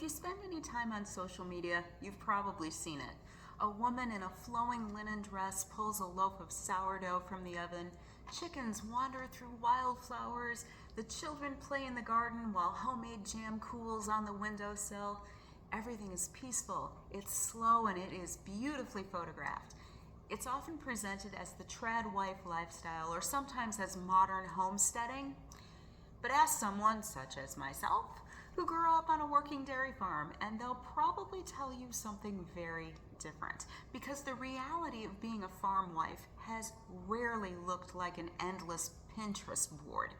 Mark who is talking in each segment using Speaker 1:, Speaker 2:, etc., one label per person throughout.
Speaker 1: If you spend any time on social media, you've probably seen it. A woman in a flowing linen dress pulls a loaf of sourdough from the oven. Chickens wander through wildflowers. The children play in the garden while homemade jam cools on the windowsill. Everything is peaceful, it's slow, and it is beautifully photographed. It's often presented as the Tradwife lifestyle, or sometimes as modern homesteading. But ask someone, such as myself, who grew up on a working dairy farm, and they'll probably tell you something very different. Because the reality of being a farm wife has rarely looked like an endless Pinterest board.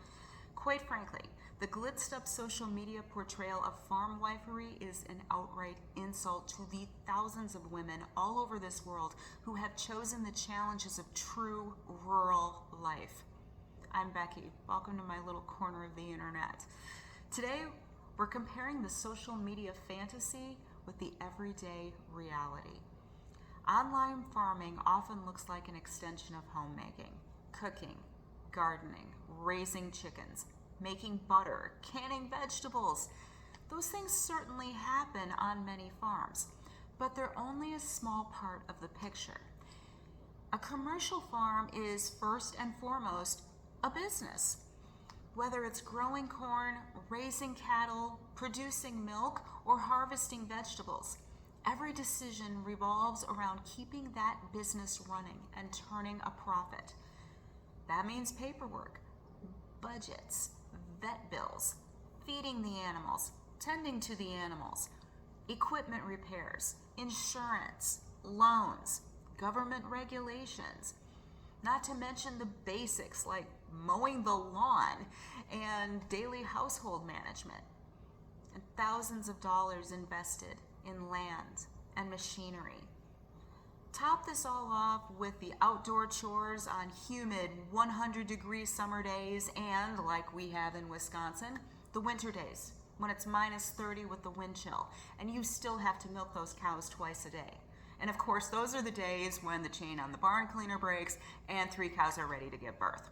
Speaker 1: Quite frankly, the glitzed-up social media portrayal of farm wifery is an outright insult to the thousands of women all over this world who have chosen the challenges of true rural life. I'm Becky. Welcome to my little corner of the internet. Today, we're comparing the social media fantasy with the everyday reality. Online farming often looks like an extension of homemaking, cooking, gardening, raising chickens, making butter, canning vegetables. Those things certainly happen on many farms, but they're only a small part of the picture. A commercial farm is first and foremost a business. Whether it's growing corn, raising cattle, producing milk, or harvesting vegetables, every decision revolves around keeping that business running and turning a profit. That means paperwork, budgets, vet bills, feeding the animals, tending to the animals, equipment repairs, insurance, loans, government regulations, not to mention the basics like mowing the lawn and daily household management, and thousands of dollars invested in land and machinery. Top this all off with the outdoor chores on humid 100-degree summer days and, like we have in Wisconsin, the winter days when it's -30 with the wind chill and you still have to milk those cows twice a day. And of course, those are the days when the chain on the barn cleaner breaks and 3 cows are ready to give birth.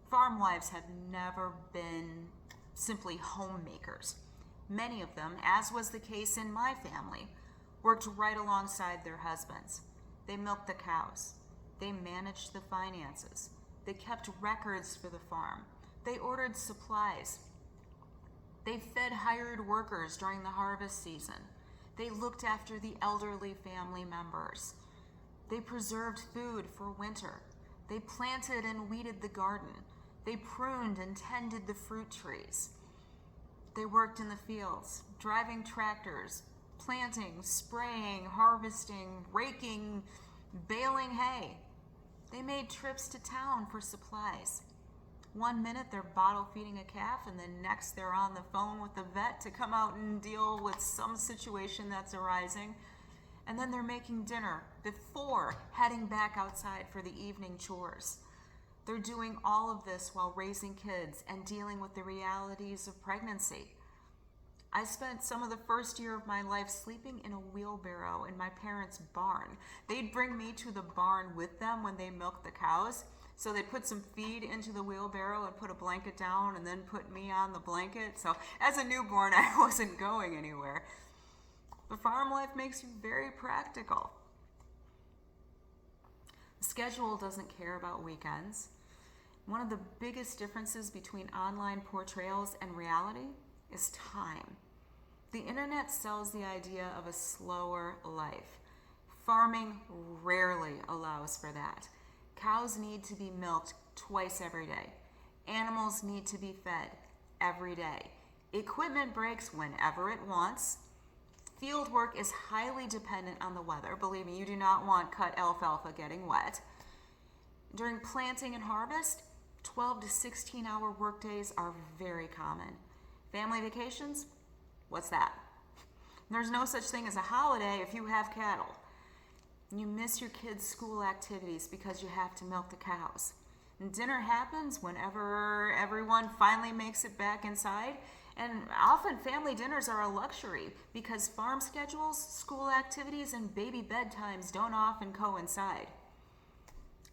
Speaker 1: Farm wives have never been simply homemakers. Many of them, as was the case in my family, worked right alongside their husbands. They milked the cows. They managed the finances. They kept records for the farm. They ordered supplies. They fed hired workers during the harvest season. They looked after the elderly family members. They preserved food for winter. They planted and weeded the garden. They pruned and tended the fruit trees. They worked in the fields, driving tractors, planting, spraying, harvesting, raking, baling hay. They made trips to town for supplies. One minute they're bottle feeding a calf, and then next they're on the phone with the vet to come out and deal with some situation that's arising. And then they're making dinner before heading back outside for the evening chores. They're doing all of this while raising kids and dealing with the realities of pregnancy. I spent some of the first year of my life sleeping in a wheelbarrow in my parents' barn. They'd bring me to the barn with them when they milked the cows. So they'd put some feed into the wheelbarrow and put a blanket down and then put me on the blanket. So as a newborn, I wasn't going anywhere. The farm life makes you very practical. The schedule doesn't care about weekends. One of the biggest differences between online portrayals and reality is time. The internet sells the idea of a slower life. Farming rarely allows for that. Cows need to be milked twice every day. Animals need to be fed every day. Equipment breaks whenever it wants. Field work is highly dependent on the weather. Believe me, you do not want cut alfalfa getting wet. During planting and harvest, 12 to 16-hour workdays are very common. Family vacations? What's that? There's no such thing as a holiday if you have cattle. You miss your kids' school activities because you have to milk the cows. And dinner happens whenever everyone finally makes it back inside. And often family dinners are a luxury because farm schedules, school activities, and baby bedtimes don't often coincide.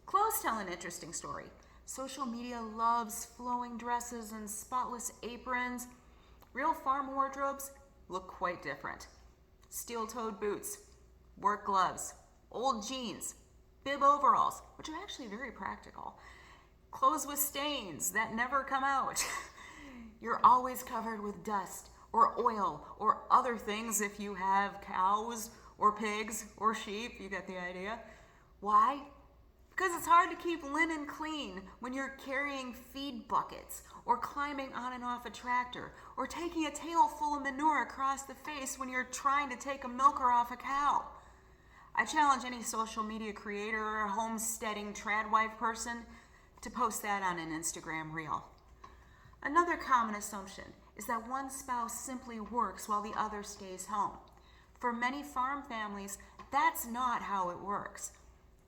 Speaker 1: Clothes tell an interesting story. Social media loves flowing dresses and spotless aprons. Real farm wardrobes look quite different. Steel-toed boots, work gloves, old jeans, bib overalls, which are actually very practical, clothes with stains that never come out. You're always covered with dust or oil or other things if you have cows or pigs or sheep. You get the idea. Why? Because it's hard to keep linen clean when you're carrying feed buckets or climbing on and off a tractor or taking a tail full of manure across the face when you're trying to take a milker off a cow. I challenge any social media creator or homesteading Tradwife person to post that on an Instagram reel. Another common assumption is that one spouse simply works while the other stays home. For many farm families, that's not how it works.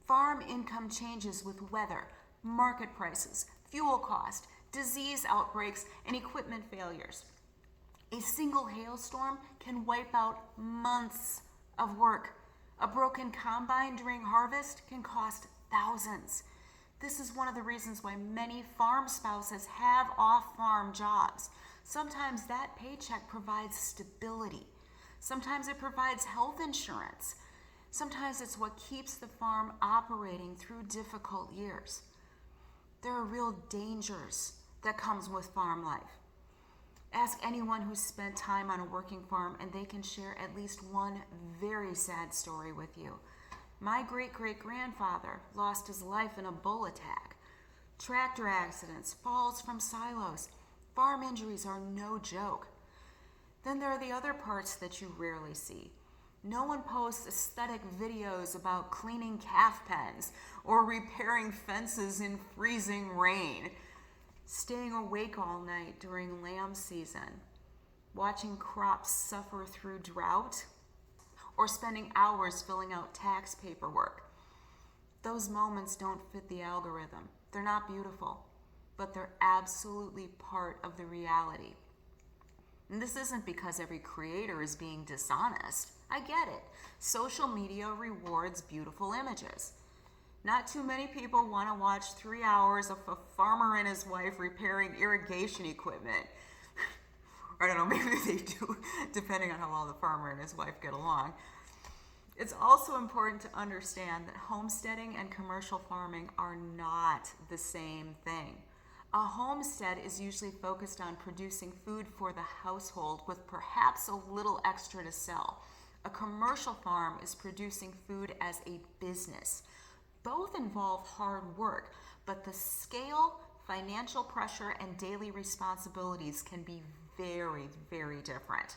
Speaker 1: Farm income changes with weather, market prices, fuel cost, disease outbreaks, and equipment failures. A single hailstorm can wipe out months of work. A broken combine during harvest can cost thousands. This is one of the reasons why many farm spouses have off-farm jobs. Sometimes that paycheck provides stability. Sometimes it provides health insurance. Sometimes it's what keeps the farm operating through difficult years. There are real dangers that comes with farm life. Ask anyone who's spent time on a working farm and they can share at least one very sad story with you. My great-great-grandfather lost his life in a bull attack. Tractor accidents, falls from silos, farm injuries are no joke. Then there are the other parts that you rarely see. No one posts aesthetic videos about cleaning calf pens or repairing fences in freezing rain, staying awake all night during lamb season, watching crops suffer through drought, or spending hours filling out tax paperwork. Those moments don't fit the algorithm. They're not beautiful, but they're absolutely part of the reality. And this isn't because every creator is being dishonest. I get it. Social media rewards beautiful images. Not too many people want to watch 3 hours of a farmer and his wife repairing irrigation equipment. I don't know, maybe they do, depending on how well the farmer and his wife get along. It's also important to understand that homesteading and commercial farming are not the same thing. A homestead is usually focused on producing food for the household with perhaps a little extra to sell. A commercial farm is producing food as a business. Both involve hard work, but the scale, financial pressure, and daily responsibilities can be very, very different.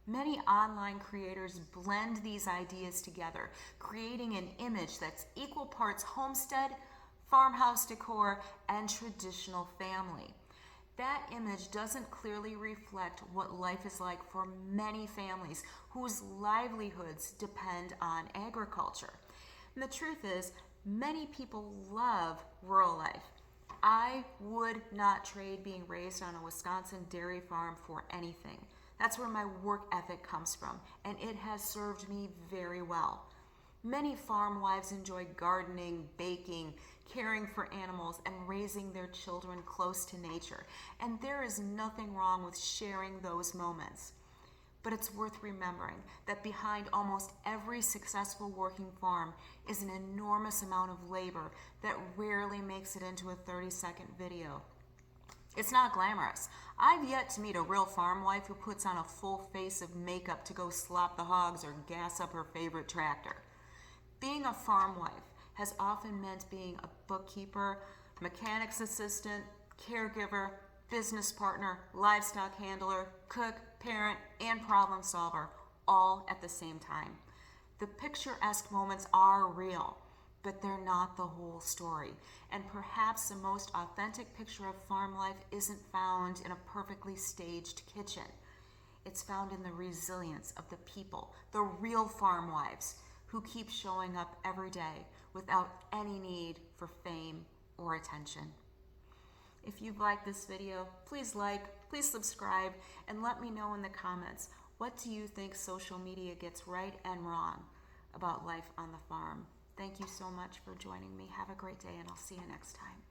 Speaker 1: Many online creators blend these ideas together, creating an image that's equal parts homestead, farmhouse decor, and traditional family. That image doesn't clearly reflect what life is like for many families whose livelihoods depend on agriculture. And the truth is, many people love rural life. I would not trade being raised on a Wisconsin dairy farm for anything. That's where my work ethic comes from, and it has served me very well. Many farm wives enjoy gardening, baking, caring for animals, and raising their children close to nature. And there is nothing wrong with sharing those moments. But it's worth remembering that behind almost every successful working farm is an enormous amount of labor that rarely makes it into a 30-second video. It's not glamorous. I've yet to meet a real farm wife who puts on a full face of makeup to go slop the hogs or gas up her favorite tractor. Being a farm wife has often meant being a bookkeeper, mechanic's assistant, caregiver, business partner, livestock handler, cook, parent, and problem solver, all at the same time. The picturesque moments are real, but they're not the whole story. And perhaps the most authentic picture of farm life isn't found in a perfectly staged kitchen. It's found in the resilience of the people, the real farm wives, who keep showing up every day without any need for fame or attention. If you've liked this video, please like, please subscribe, and let me know in the comments, what do you think social media gets right and wrong about life on the farm? Thank you so much for joining me. Have a great day, and I'll see you next time.